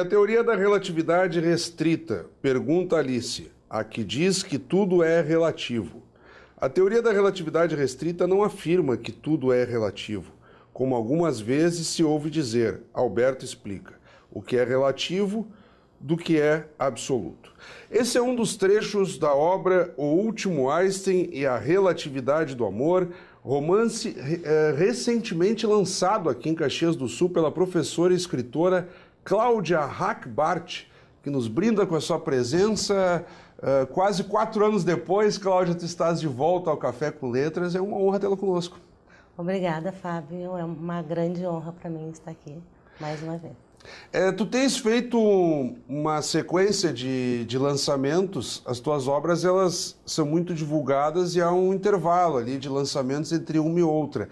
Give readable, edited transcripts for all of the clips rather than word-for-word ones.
a teoria da relatividade restrita? Pergunta Alice, a que diz que tudo é relativo. A teoria da relatividade restrita não afirma que tudo é relativo, como algumas vezes se ouve dizer. Alberto explica o que é relativo do que é absoluto. Esse é um dos trechos da obra O Último Einstein e a Relatividade do Amor, romance recentemente lançado aqui em Caxias do Sul pela professora e escritora Cláudia Hack-Bart, que nos brinda com a sua presença. Quase 4 anos depois, Cláudia, tu estás de volta ao Café com Letras. É uma honra tê-la conosco. Obrigada, Fábio. É uma grande honra para mim estar aqui mais uma vez. Tu tens feito uma sequência de lançamentos. As tuas obras, elas são muito divulgadas e há um intervalo ali de lançamentos entre uma e outra.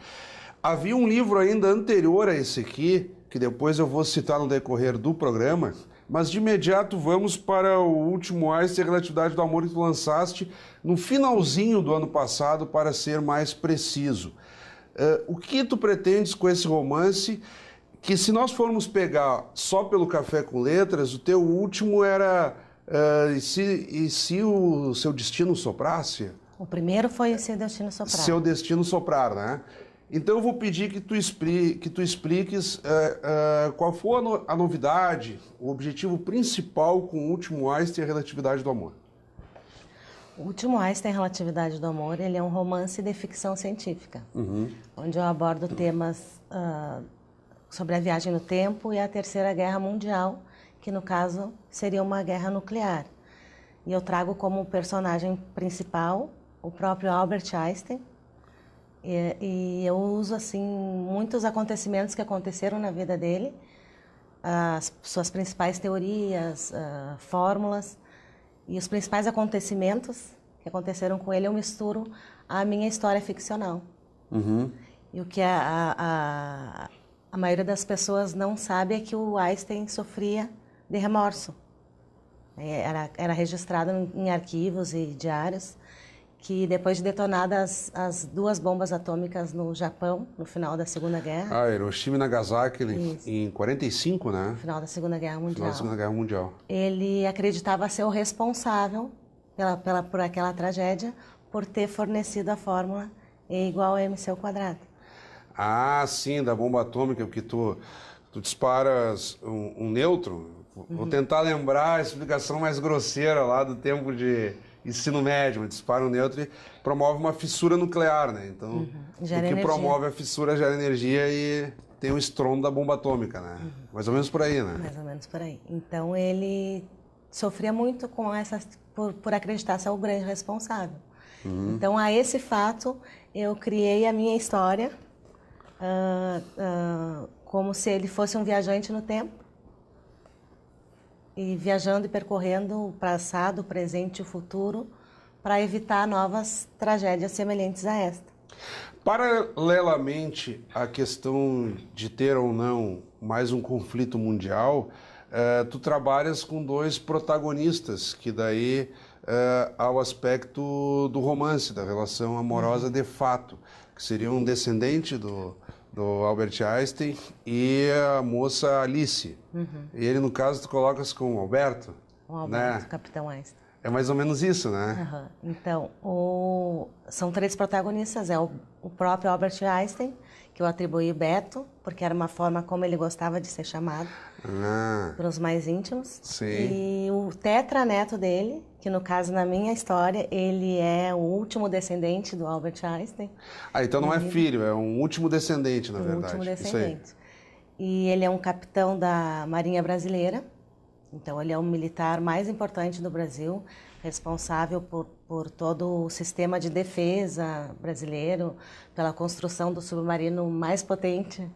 Havia um livro ainda anterior a esse aqui, que depois eu vou citar no decorrer do programa, mas de imediato vamos para O Último Einstein e a Relatividade do Amor, que tu lançaste no finalzinho do ano passado, para ser mais preciso. O que tu pretendes com esse romance, que se nós formos pegar só pelo Café com Letras, o teu último era e se o seu destino soprasse? O primeiro foi o Seu Destino Soprar. Seu Destino Soprar, né? Então eu vou pedir que tu expliques qual foi a novidade, o objetivo principal com O Último Einstein e a Relatividade do Amor. O Último Einstein e a Relatividade do Amor, ele é um romance de ficção científica, onde eu abordo temas sobre a viagem no tempo e a Terceira Guerra Mundial, que no caso seria uma guerra nuclear. E eu trago como personagem principal o próprio Albert Einstein, e eu uso assim muitos acontecimentos que aconteceram na vida dele, as suas principais teorias, fórmulas e os principais acontecimentos que aconteceram com ele, eu misturo a minha história ficcional. E o que a maioria das pessoas não sabe é que o Einstein sofria de remorso. Era registrado em arquivos e diários que depois de detonadas as 2 bombas atômicas no Japão, no final da Segunda Guerra... Hiroshima e Nagasaki, em 45, né? No final da Segunda Guerra Mundial. Final da Segunda Guerra Mundial. Ele acreditava ser o responsável por aquela tragédia, por ter fornecido a fórmula E igual a mc². Ah, sim, da bomba atômica, porque tu disparas um nêutron. Vou tentar lembrar a explicação mais grosseira lá do tempo de ensino médio, dispara um nêutron e promove uma fissura nuclear, né? Então, o que promove a fissura gera energia e tem o estrondo da bomba atômica, né? Mais ou menos por aí, né? Mais ou menos por aí. Então, ele sofria muito com por acreditar ser o grande responsável. Então, a esse fato, eu criei a minha história como se ele fosse um viajante no tempo, e viajando e percorrendo o passado, o presente e o futuro para evitar novas tragédias semelhantes a esta. Paralelamente à questão de ter ou não mais um conflito mundial, tu trabalhas com 2 protagonistas, que daí há o aspecto do romance, da relação amorosa de fato, que seria um descendente do Albert Einstein e a moça Alice. E ele, no caso, tu colocas com o Alberto. O Alberto, né? Capitão Einstein. É mais ou menos isso, né? Então, são 3 protagonistas. É o próprio Albert Einstein, que eu atribuí Beto, porque era uma forma como ele gostava de ser chamado pelos mais íntimos. Sim. E o tetraneto dele, que no caso, na minha história, ele é o último descendente do Albert Einstein. Então não é filho, é um último descendente, na verdade. Último descendente. E ele é um capitão da Marinha Brasileira. Então, ele é o militar mais importante do Brasil, responsável por todo o sistema de defesa brasileiro, pela construção do submarino mais potente,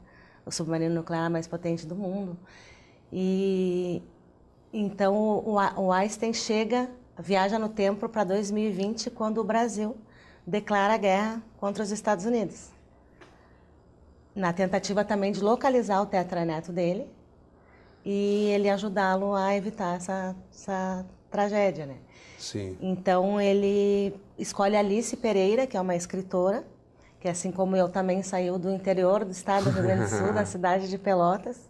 o submarino nuclear mais potente do mundo. E então o Einstein viaja no tempo para 2020, quando o Brasil declara a guerra contra os Estados Unidos, na tentativa também de localizar o tetraneto dele e ele ajudá-lo a evitar essa tragédia, né? Sim. Então ele escolhe Alice Pereira, que é uma escritora, que assim como eu também saiu do interior do estado do Rio Grande do Sul, da cidade de Pelotas,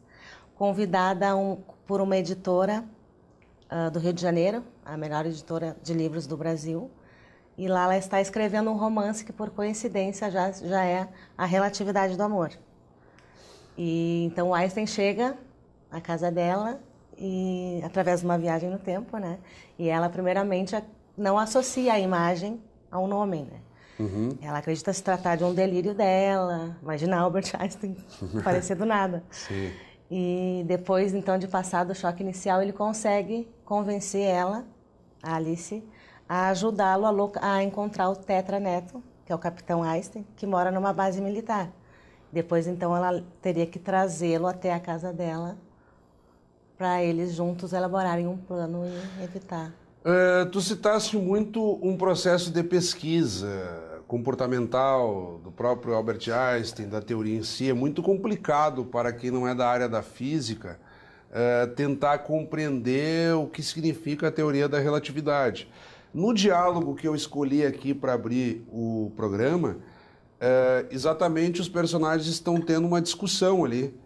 convidada por uma editora do Rio de Janeiro, a melhor editora de livros do Brasil. E lá ela está escrevendo um romance que, por coincidência, já é A Relatividade do Amor. E então o Einstein chega à casa dela, e através de uma viagem no tempo, né? E ela, primeiramente, não associa a imagem ao nome, né? Uhum. Ela acredita se tratar de um delírio dela. Imagina Albert Einstein aparecer do nada. Sim. E depois, então, de passar do choque inicial, ele consegue convencer ela, a Alice, a ajudá-lo a encontrar o tetraneto, que é o Capitão Einstein, que mora numa base militar. Depois, então, ela teria que trazê-lo até a casa dela para eles juntos elaborarem um plano e evitar. Tu citaste muito um processo de pesquisa comportamental do próprio Albert Einstein, da teoria em si. É muito complicado para quem não é da área da física tentar compreender o que significa a teoria da relatividade. No diálogo que eu escolhi aqui para abrir o programa, exatamente os personagens estão tendo uma discussão ali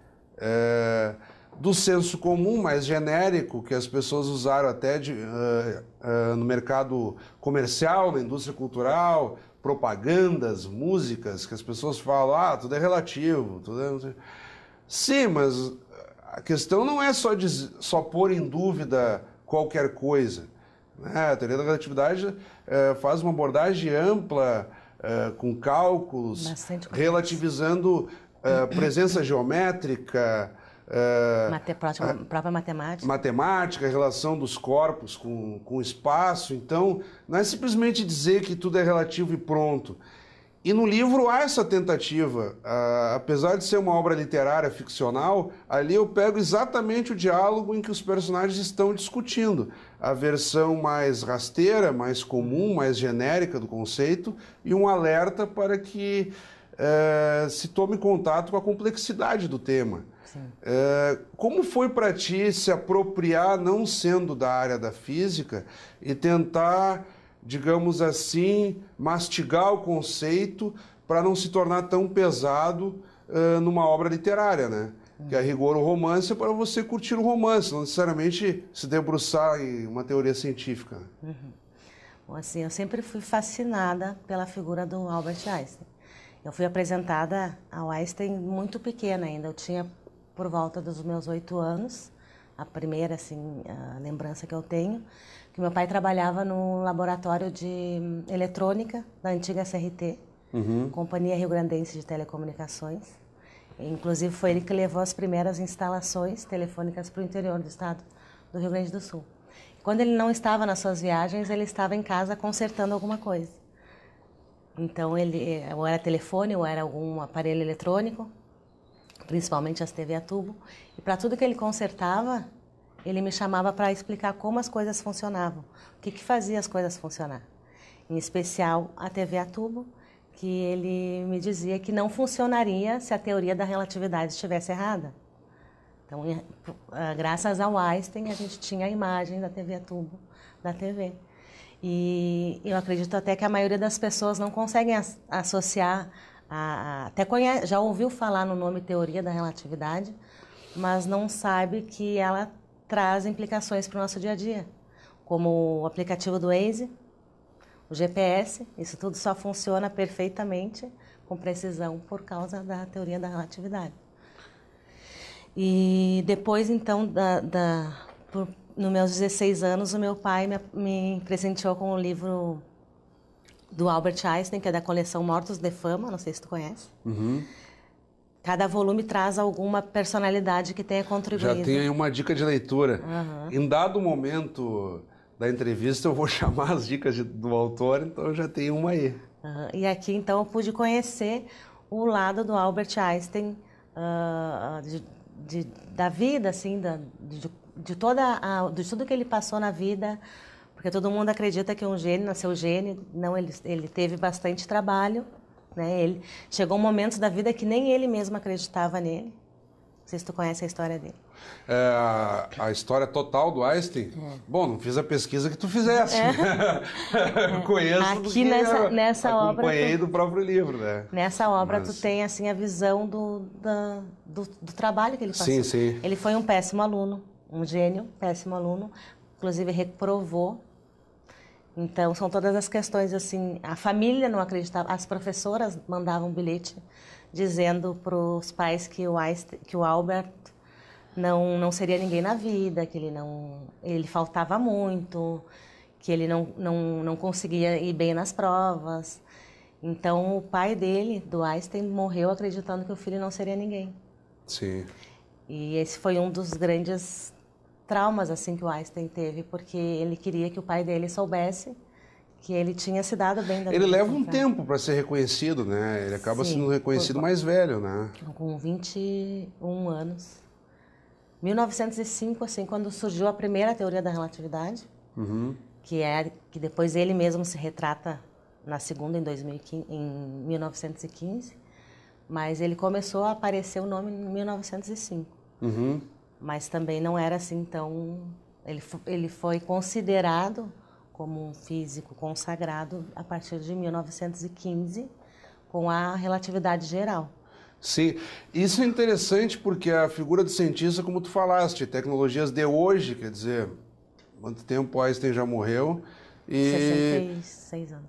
do senso comum mais genérico que as pessoas usaram até no mercado comercial, na indústria cultural, propagandas, músicas, que as pessoas falam, tudo é relativo, tudo é... Sim, mas a questão não é só pôr em dúvida qualquer coisa, né? A teoria da relatividade faz uma abordagem ampla, com cálculos, relativizando presença geométrica, própria matemática. Matemática, a relação dos corpos com o espaço. Então, não é simplesmente dizer que tudo é relativo e pronto. E no livro há essa tentativa. Apesar de ser uma obra literária ficcional, ali eu pego exatamente o diálogo em que os personagens estão discutindo. A versão mais rasteira, mais comum, mais genérica do conceito e um alerta para que se tome contato com a complexidade do tema. Como foi para ti se apropriar, não sendo da área da física, e tentar, digamos assim, mastigar o conceito para não se tornar tão pesado numa obra literária, né? Que a rigor o romance é para você curtir o romance, não necessariamente se debruçar em uma teoria científica. Bom, assim, eu sempre fui fascinada pela figura do Albert Einstein. Eu fui apresentada ao Einstein muito pequena ainda, eu tinha por volta dos meus 8 anos, a primeira assim, a lembrança que eu tenho, que meu pai trabalhava no laboratório de eletrônica da antiga CRT, Companhia Rio Grandense de Telecomunicações. Inclusive foi ele que levou as primeiras instalações telefônicas para o interior do estado do Rio Grande do Sul. Quando ele não estava nas suas viagens, ele estava em casa consertando alguma coisa. Então, ele ou era telefone ou era algum aparelho eletrônico, principalmente as TV a tubo. E para tudo que ele consertava, ele me chamava para explicar como as coisas funcionavam, o que fazia as coisas funcionar. Em especial a TV a tubo, que ele me dizia que não funcionaria se a teoria da relatividade estivesse errada. Então, graças ao Einstein, a gente tinha a imagem da TV a tubo da TV. E eu acredito até que a maioria das pessoas não conseguem associar, até já ouviu falar no nome teoria da relatividade, mas não sabe que ela traz implicações para o nosso dia a dia, como o aplicativo do Waze, o GPS, isso tudo só funciona perfeitamente, com precisão, por causa da teoria da relatividade. E depois, então, nos meus 16 anos, o meu pai me presenteou com o livro do Albert Einstein, que é da coleção Mortos de Fama, não sei se tu conhece. Cada volume traz alguma personalidade que tenha contribuído. Já tem aí uma dica de leitura. Em dado momento da entrevista, eu vou chamar as dicas do autor, então eu já tenho uma aí. E aqui, então, eu pude conhecer o lado do Albert Einstein, da vida, assim, de tudo que ele passou na vida, porque todo mundo acredita que um gênio nasceu gênio. Não, ele teve bastante trabalho, né? Chegou um momento da vida que nem ele mesmo acreditava nele. Não sei se tu conhece a história dele. A história total do Einstein? Bom, não fiz a pesquisa que tu fizeste. Conheço aqui nessa obra acompanhei do próprio livro, né? Nessa obra tu tem assim a visão do trabalho que ele passou. Sim, sim. Ele foi um péssimo aluno, um gênio, péssimo aluno, inclusive reprovou. Então são todas as questões assim, a família não acreditava, as professoras mandavam um bilhete dizendo para os pais que o Albert não seria ninguém na vida, que ele faltava muito, que ele não conseguia ir bem nas provas. Então, o pai dele, do Einstein, morreu acreditando que o filho não seria ninguém. Sim. E esse foi um dos grandes traumas assim que o Einstein teve, porque ele queria que o pai dele soubesse que ele tinha se dado bem da vida. Ele leva um tempo para ser reconhecido, né? Ele acaba sendo reconhecido mais velho, né? Com 21 anos. 1905, assim, quando surgiu a primeira teoria da relatividade, que depois ele mesmo se retrata na segunda, em 1915, mas ele começou a aparecer o nome em 1905. Mas também não era assim tão... Ele foi considerado como um físico consagrado a partir de 1915, com a relatividade geral. Sim, isso é interessante porque a figura do cientista, como tu falaste, tecnologias de hoje, quer dizer, quanto tempo Einstein já morreu? 66 anos.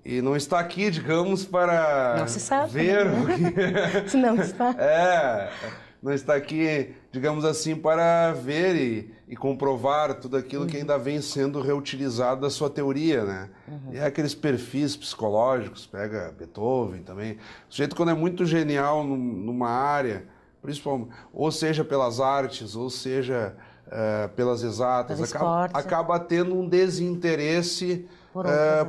E não está aqui, digamos, para não se sabe, ver né? o que... Não está. Não está aqui, digamos assim, para ver e comprovar tudo aquilo que ainda vem sendo reutilizado da sua teoria, né? E é aqueles perfis psicológicos, pega Beethoven também. O sujeito, quando é muito genial numa área, principalmente, ou seja pelas artes, ou seja pelas exatas, acaba tendo um desinteresse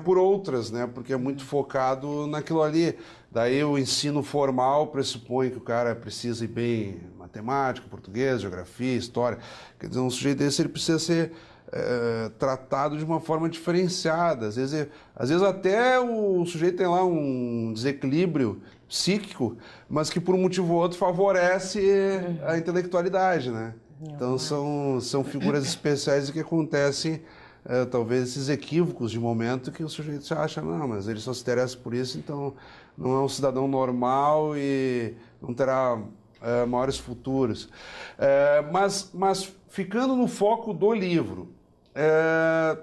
por outras, né? Porque é muito focado naquilo ali. Daí o ensino formal pressupõe que o cara precisa ir bem em matemática, português, geografia, história. Quer dizer, um sujeito desse ele precisa ser tratado de uma forma diferenciada. Às vezes até o sujeito tem lá um desequilíbrio psíquico, mas que por um motivo ou outro favorece a intelectualidade, né? Então são figuras especiais que acontecem, talvez esses equívocos de momento que o sujeito se acha, não, mas ele só se interessa por isso, então não é um cidadão normal e não terá maiores futuros. Mas ficando no foco do livro,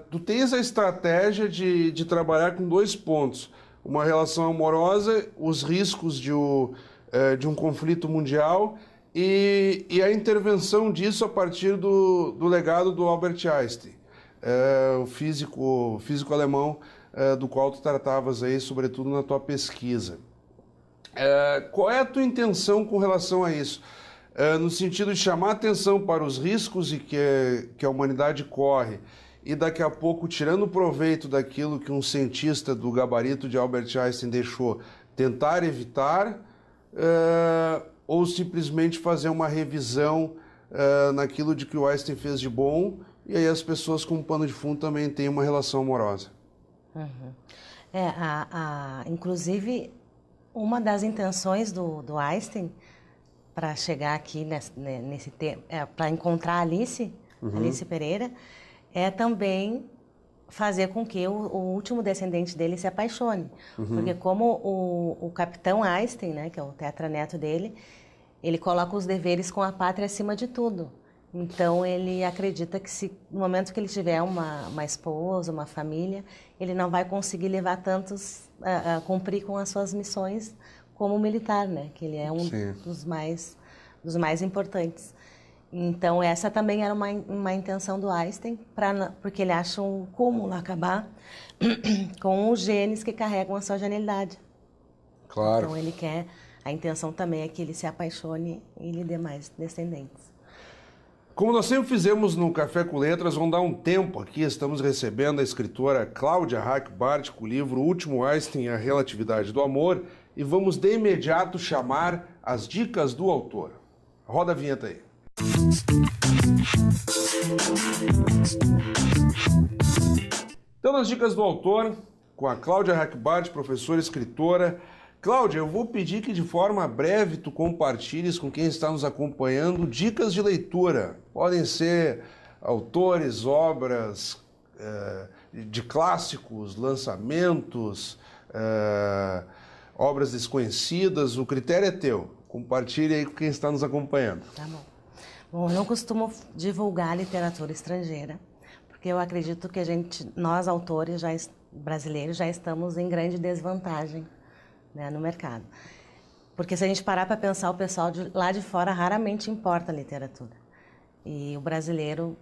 tu tens a estratégia de trabalhar com 2 pontos. Uma relação amorosa, os riscos de um conflito mundial e a intervenção disso a partir do legado do Albert Einstein, o físico alemão do qual tu tratavas aí, sobretudo na tua pesquisa. Qual é a tua intenção com relação a isso? No sentido de chamar atenção para os riscos que a humanidade corre e daqui a pouco, tirando proveito daquilo que um cientista do gabarito de Albert Einstein deixou, tentar evitar, ou simplesmente fazer uma revisão naquilo de que o Einstein fez de bom, e aí as pessoas com pano de fundo também têm uma relação amorosa. Inclusive, uma das intenções do Einstein para chegar aqui nesse tempo, para encontrar a Alice Pereira, é também fazer com que o último descendente dele se apaixone. Porque como o capitão Einstein, né, que é o tetraneto dele, ele coloca os deveres com a pátria acima de tudo. Então, ele acredita que no momento que ele tiver uma esposa, uma família, ele não vai conseguir levar tantos a cumprir com as suas missões como militar, né? Que ele é um dos mais importantes. Então, essa também era uma intenção do Einstein, porque ele acha um cúmulo acabar com os genes que carregam a sua genialidade. Claro. Então, ele quer... A intenção também é que ele se apaixone e lhe dê mais descendentes. Como nós sempre fizemos no Café com Letras, vamos dar um tempo aqui. Estamos recebendo a escritora Cláudia Hack-Bart com o livro O Último Einstein e a Relatividade do Amor, e vamos de imediato chamar as dicas do autor. Roda a vinheta aí. Então, nas dicas do autor, com a Cláudia Hack-Bart, professora e escritora, Cláudia, eu vou pedir que de forma breve tu compartilhes com quem está nos acompanhando dicas de leitura. Podem ser autores, obras de clássicos, lançamentos, obras desconhecidas. O critério é teu. Compartilhe aí com quem está nos acompanhando. Tá bom. Bom, eu não costumo divulgar literatura estrangeira, porque eu acredito que nós autores brasileiros já estamos em grande desvantagem, né, no mercado. Porque se a gente parar para pensar, o pessoal lá de fora raramente importa a literatura. E o brasileiro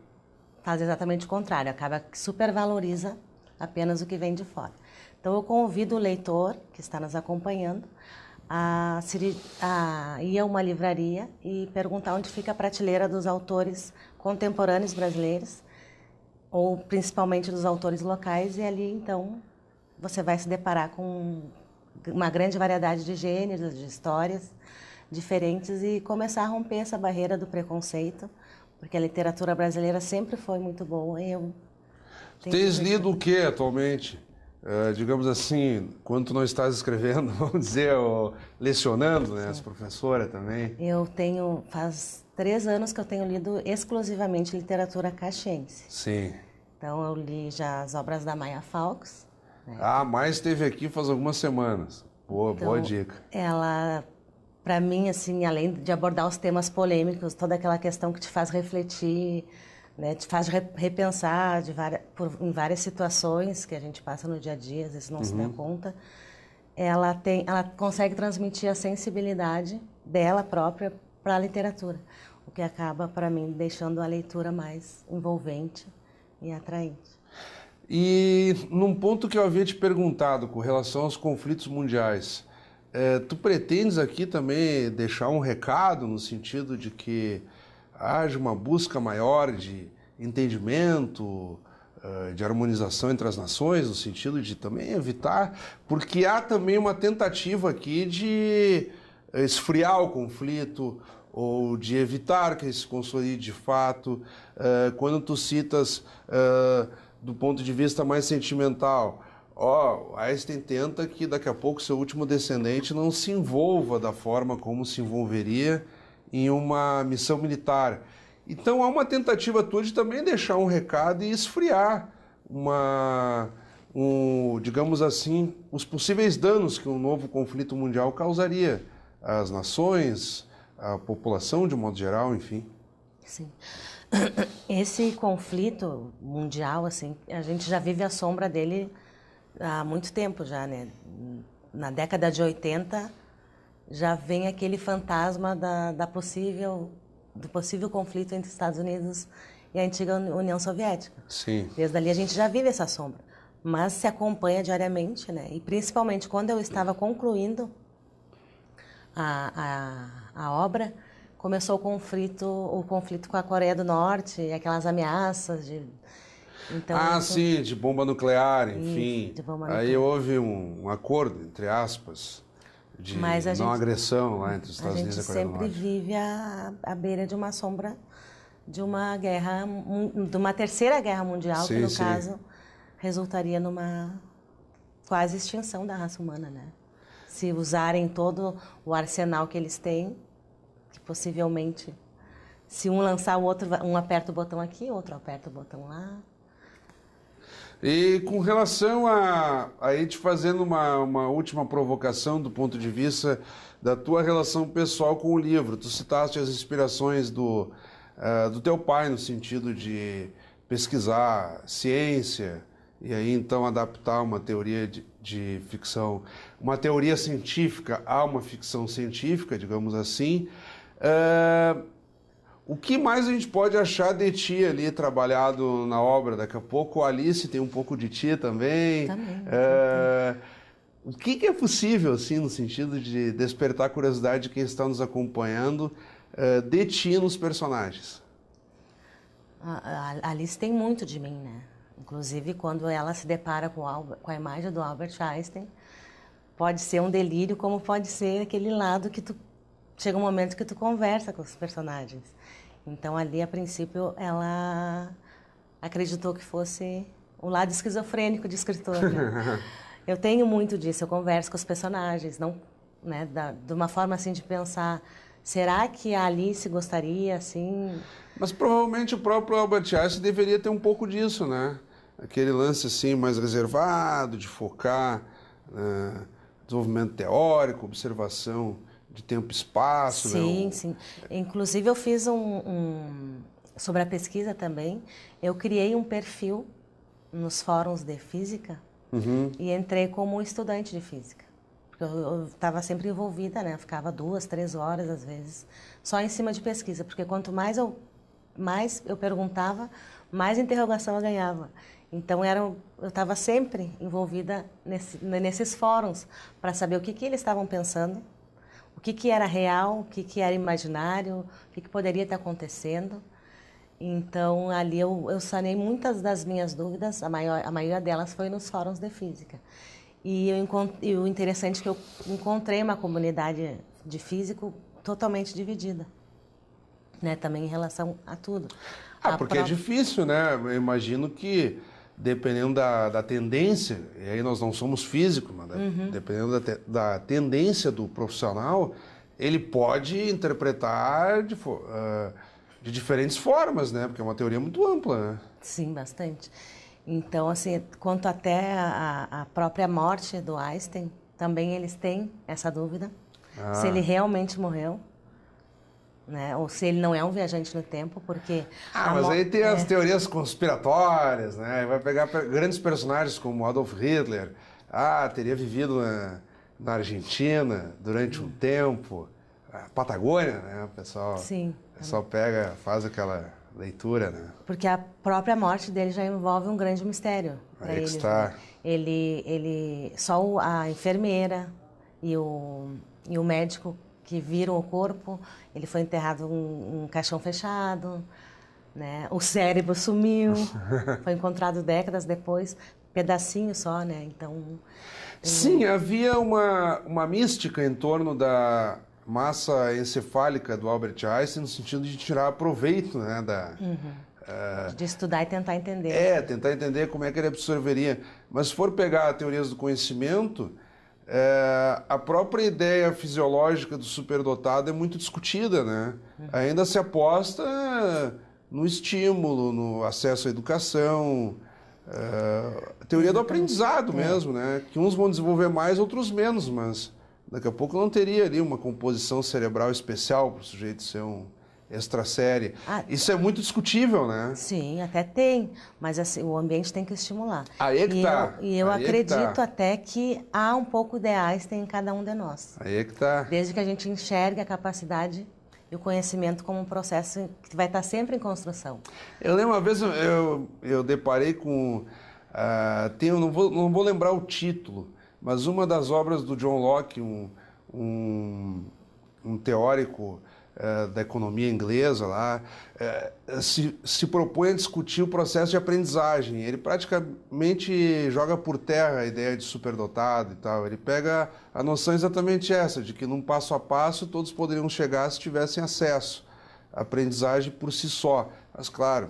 faz exatamente o contrário, acaba que supervaloriza apenas o que vem de fora. Então eu convido o leitor que está nos acompanhando a ir a uma livraria e perguntar onde fica a prateleira dos autores contemporâneos brasileiros, ou principalmente dos autores locais, e ali então você vai se deparar com uma grande variedade de gêneros, de histórias diferentes e começar a romper essa barreira do preconceito, porque a literatura brasileira sempre foi muito boa. Tens lido o que atualmente? Digamos assim, quando tu não estás escrevendo, vamos dizer, ou lecionando, né? As professora também. Faz 3 anos que eu tenho lido exclusivamente literatura caxiense. Sim. Então eu li já as obras da Maya Falcos. Né? A Mais esteve aqui faz algumas semanas. Boa dica. Ela, para mim, assim, além de abordar os temas polêmicos, toda aquela questão que te faz refletir, né, te faz repensar em várias situações que a gente passa no dia a dia, às vezes não se dá conta, ela consegue transmitir a sensibilidade dela própria para a literatura, o que acaba, para mim, deixando a leitura mais envolvente e atraente. E num ponto que eu havia te perguntado com relação aos conflitos mundiais, tu pretendes aqui também deixar um recado no sentido de que haja uma busca maior de entendimento, de harmonização entre as nações, no sentido de também evitar, porque há também uma tentativa aqui de esfriar o conflito ou de evitar que ele se consolide de fato. Quando tu citas do ponto de vista mais sentimental, Einstein tenta que daqui a pouco seu último descendente não se envolva da forma como se envolveria em uma missão militar. Então há uma tentativa tua de também deixar um recado e esfriar digamos assim, os possíveis danos que um novo conflito mundial causaria às nações, à população de um modo geral, enfim. Sim. Esse conflito mundial, assim, a gente já vive a sombra dele há muito tempo já, né? Na década de 80 já vem aquele fantasma do possível conflito entre Estados Unidos e a antiga União Soviética. Sim. Desde ali a gente já vive essa sombra, mas se acompanha diariamente, né? E principalmente quando eu estava concluindo a obra, começou o conflito com a Coreia do Norte, e aquelas ameaças de... Então, sim, de bomba nuclear, enfim. De bomba nuclear. Aí houve um acordo, entre aspas, de não agressão lá entre os Estados Unidos e a Coreia do Norte. A gente sempre vive à beira de uma sombra de uma guerra, de uma terceira guerra mundial, que no caso resultaria numa quase extinção da raça humana, né? Se usarem todo o arsenal que eles têm, que possivelmente, se um lançar o outro, um aperta o botão aqui, outro aperta o botão lá. E com relação aí te fazendo uma última provocação do ponto de vista da tua relação pessoal com o livro, tu citaste as inspirações do teu pai no sentido de pesquisar ciência e aí então adaptar uma teoria de ficção, uma teoria científica a uma ficção científica, digamos assim. O que mais a gente pode achar de ti ali trabalhado na obra? Daqui a pouco a Alice tem um pouco de ti também. O que é possível, assim, no sentido de despertar a curiosidade de quem está nos acompanhando de ti nos personagens? A Alice tem muito de mim, né? Inclusive, quando ela se depara com a imagem do Albert Einstein, pode ser um delírio, como pode ser aquele lado que chega um momento que tu conversa com os personagens. Então, ali, a princípio, ela acreditou que fosse o lado esquizofrênico de escritor, né? Eu tenho muito disso, eu converso com os personagens, não, né, de uma forma assim de pensar, será que a Alice gostaria, assim... Mas provavelmente o próprio Albert Einstein deveria ter um pouco disso, né? Aquele lance assim mais reservado, de focar desenvolvimento teórico, observação de tempo e espaço. Sim, né? sim. Inclusive eu fiz sobre a pesquisa também, eu criei um perfil nos fóruns de física e entrei como estudante de física. Porque eu estava sempre envolvida, né? Eu ficava 2, 3 horas, às vezes, só em cima de pesquisa. Porque quanto mais eu perguntava, mais interrogação eu ganhava. Então, eu estava sempre envolvida nesses fóruns para saber o que eles estavam pensando, o que era real, o que era imaginário, o que poderia estar acontecendo. Então, ali eu sanei muitas das minhas dúvidas, a maioria delas foi nos fóruns de física. E o interessante é que eu encontrei uma comunidade de físico totalmente dividida, né? Também em relação a tudo. Porque é difícil, né? Eu imagino que, dependendo da tendência, e aí nós não somos físicos, mas dependendo da tendência do profissional, ele pode interpretar de diferentes formas, né? Porque é uma teoria muito ampla, né? Sim, bastante. Então, assim, quanto até a própria morte do Einstein, também eles têm essa dúvida, se ele realmente morreu, né? Ou se ele não é um viajante no tempo, porque... mas aí tem as teorias conspiratórias, né? Vai pegar grandes personagens como Adolf Hitler, teria vivido na Argentina durante um tempo, a Patagônia, né? O pessoal pega, faz aquela leitura, né? Porque a própria morte dele já envolve um grande mistério para eles. Está. Né? Só a enfermeira e o médico que viram o corpo, ele foi enterrado em um caixão fechado, né? O cérebro sumiu, foi encontrado décadas depois, pedacinho só, né? Então... Sim, havia uma mística em torno da massa encefálica do Albert Einstein, no sentido de tirar proveito, né, de estudar e tentar entender. Tentar entender como é que ele absorveria. Mas se for pegar teorias do conhecimento, a própria ideia fisiológica do superdotado é muito discutida, né? Ainda se aposta no estímulo, no acesso à educação, a teoria do aprendizado mesmo, né? Que uns vão desenvolver mais, outros menos, mas... Daqui a pouco não teria ali uma composição cerebral especial para o sujeito ser um extra-série. Isso é muito discutível, né? Sim, até tem, mas assim, o ambiente tem que estimular. Aí é que tá. E eu acredito até que há um pouco de Einstein em cada um de nós. Aí é que tá. Desde que a gente enxergue a capacidade e o conhecimento como um processo que vai estar sempre em construção. Eu lembro uma vez, eu deparei com... não vou lembrar o título, mas uma das obras do John Locke, um teórico da economia inglesa lá, se propõe a discutir o processo de aprendizagem. Ele praticamente joga por terra a ideia de superdotado e tal. Ele pega a noção exatamente essa, de que num passo a passo todos poderiam chegar se tivessem acesso à aprendizagem por si só. Mas claro...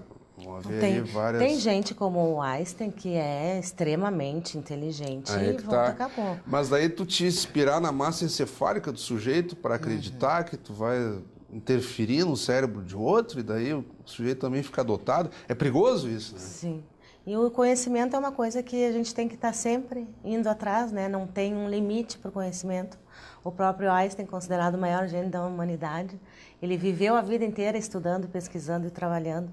Tem gente como o Einstein que é extremamente inteligente acabou. Mas daí tu te inspirar na massa encefálica do sujeito para acreditar que tu vai interferir no cérebro de outro e daí o sujeito também fica dotado. É perigoso isso, né? Sim. E o conhecimento é uma coisa que a gente tem que estar sempre indo atrás, né? Não tem um limite para o conhecimento. O próprio Einstein, considerado o maior gênio da humanidade, ele viveu a vida inteira estudando, pesquisando e trabalhando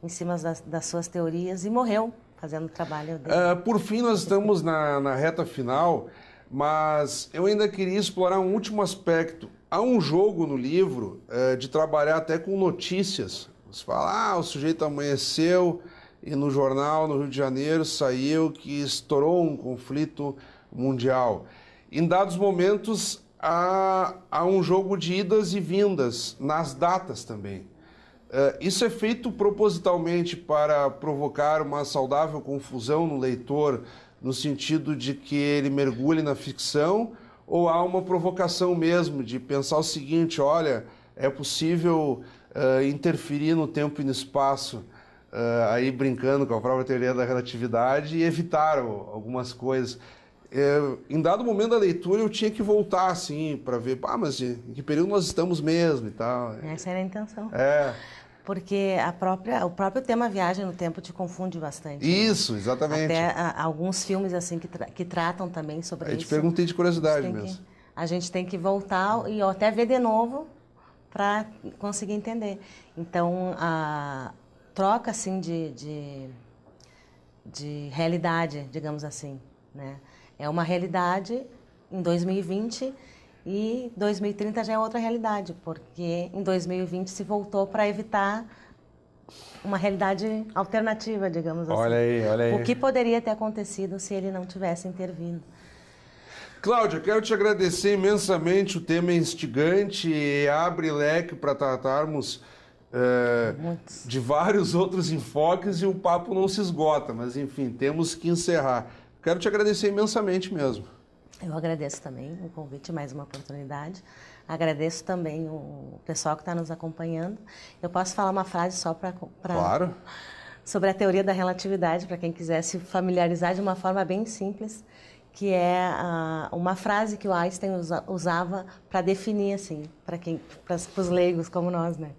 em cima das suas teorias e morreu fazendo o trabalho dele. Por fim, nós estamos na reta final, mas eu ainda queria explorar um último aspecto. Há um jogo no livro de trabalhar até com notícias. Você fala, o sujeito amanheceu e no jornal, no Rio de Janeiro, saiu que estourou um conflito mundial. Em dados momentos, há um jogo de idas e vindas nas datas também. Isso é feito propositalmente para provocar uma saudável confusão no leitor, no sentido de que ele mergulhe na ficção, ou há uma provocação mesmo de pensar o seguinte, olha, é possível interferir no tempo e no espaço, aí brincando com a própria teoria da relatividade e evitar algumas coisas. em dado momento da leitura eu tinha que voltar assim para ver, mas em que período nós estamos mesmo e tal. Essa era a intenção. É. Porque o próprio tema viagem no tempo te confunde bastante. Isso, exatamente. Até alguns filmes assim que tratam também sobre isso. Eu te perguntei de curiosidade mesmo. A gente tem que voltar e até ver de novo para conseguir entender. Então, a troca assim de realidade, digamos assim, né? É uma realidade em 2020 e 2030 já é outra realidade, porque em 2020 se voltou para evitar uma realidade alternativa, digamos assim. Olha aí. O que poderia ter acontecido se ele não tivesse intervindo? Cláudia, quero te agradecer imensamente, o tema é instigante e abre leque para tratarmos de vários outros enfoques e o papo não se esgota, mas enfim, temos que encerrar. Quero te agradecer imensamente mesmo. Eu agradeço também o convite, mais uma oportunidade. Agradeço também o pessoal que está nos acompanhando. Eu posso falar uma frase só para... Claro. Sobre a teoria da relatividade, para quem quiser se familiarizar de uma forma bem simples, que é uma frase que o Einstein usava para definir, assim, para os leigos como nós, né?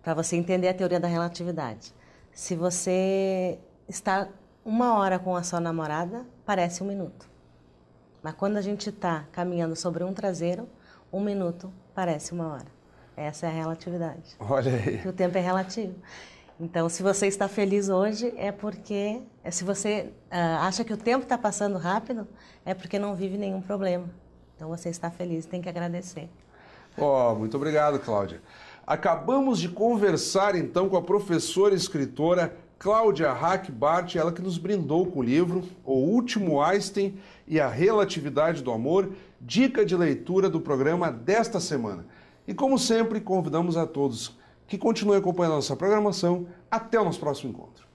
Para você entender a teoria da relatividade. Se você está 1 hora com a sua namorada, parece 1 minuto. Mas quando a gente está caminhando sobre um traseiro, 1 minuto parece 1 hora. Essa é a relatividade. Olha aí. O tempo é relativo. Então, se você está feliz hoje, é porque... Se você acha que o tempo está passando rápido, é porque não vive nenhum problema. Então, você está feliz, tem que agradecer. Muito obrigado, Cláudia. Acabamos de conversar, então, com a professora e escritora Cláudia Hack-Bart, ela que nos brindou com o livro O Último Einstein e a Relatividade do Amor, dica de leitura do programa desta semana. E, como sempre, convidamos a todos que continuem acompanhando a nossa programação. Até o nosso próximo encontro.